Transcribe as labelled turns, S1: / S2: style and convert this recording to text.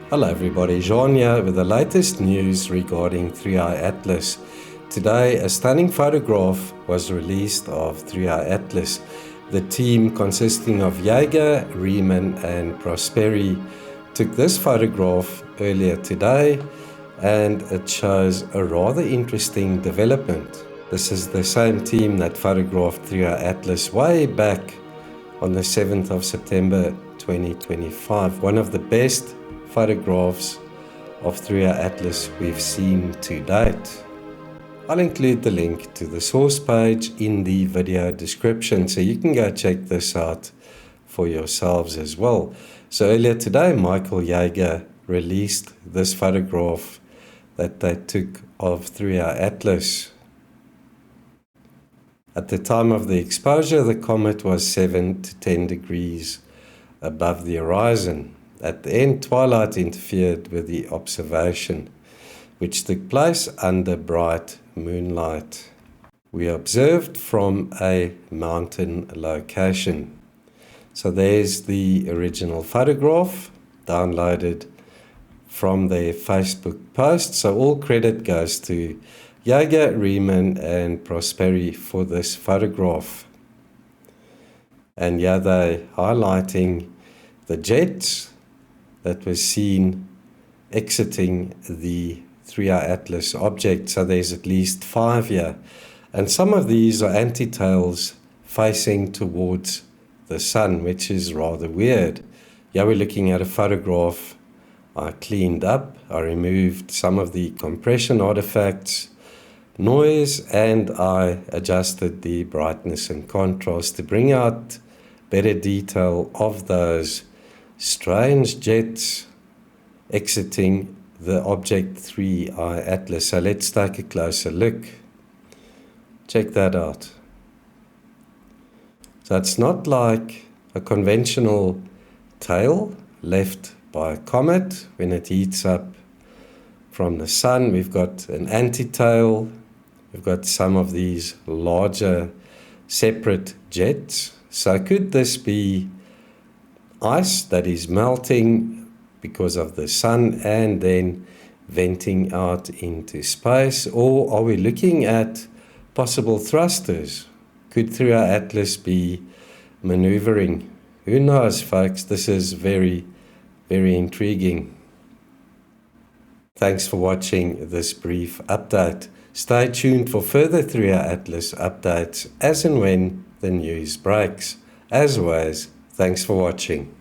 S1: Hello everybody, Jean here with the latest news regarding 3i Atlas. Today, a stunning photograph was released of 3i Atlas. The team consisting of Jäger, Rhemann and Prosperi took this photograph earlier today, and it shows a rather interesting development. This is the same team that photographed 3i Atlas way back on the 7th of September 2025. One of the best photographs of 3i Atlas we've seen to date. I'll include the link to the source page in the video description, so you can go check this out for yourselves as well. So earlier today, Michael Jäger released this photograph that they took of 3i Atlas. At the time of the exposure, the comet was 7 to 10 degrees above the horizon. At the end, twilight interfered with the observation, which took place under bright moonlight. We observed from a mountain location. So there's the original photograph downloaded from their Facebook post. So all credit goes to Jäger, Rhemann and Prosperi for this photograph. And yeah, they're highlighting the jets that was seen exiting the 3i Atlas object. So there's at least 5 here. And some of these are anti-tails facing towards the sun, which is rather weird. Yeah, we're looking at a photograph I cleaned up. I removed some of the compression artifacts, noise, and I adjusted the brightness and contrast to bring out better detail of those strange jets exiting the object 3i Atlas. So let's take a closer look. Check that out. So it's not like a conventional tail left by a comet when it heats up from the sun. We've got an anti-tail. We've got some of these larger separate jets. So could this be ice that is melting because of the sun and then venting out into space? Or are we looking at possible thrusters? Could 3i Atlas be maneuvering? Who knows, folks? This is very, very intriguing. Thanks for watching this brief update. Stay tuned for further 3i Atlas updates as and when the news breaks. As always, thanks for watching.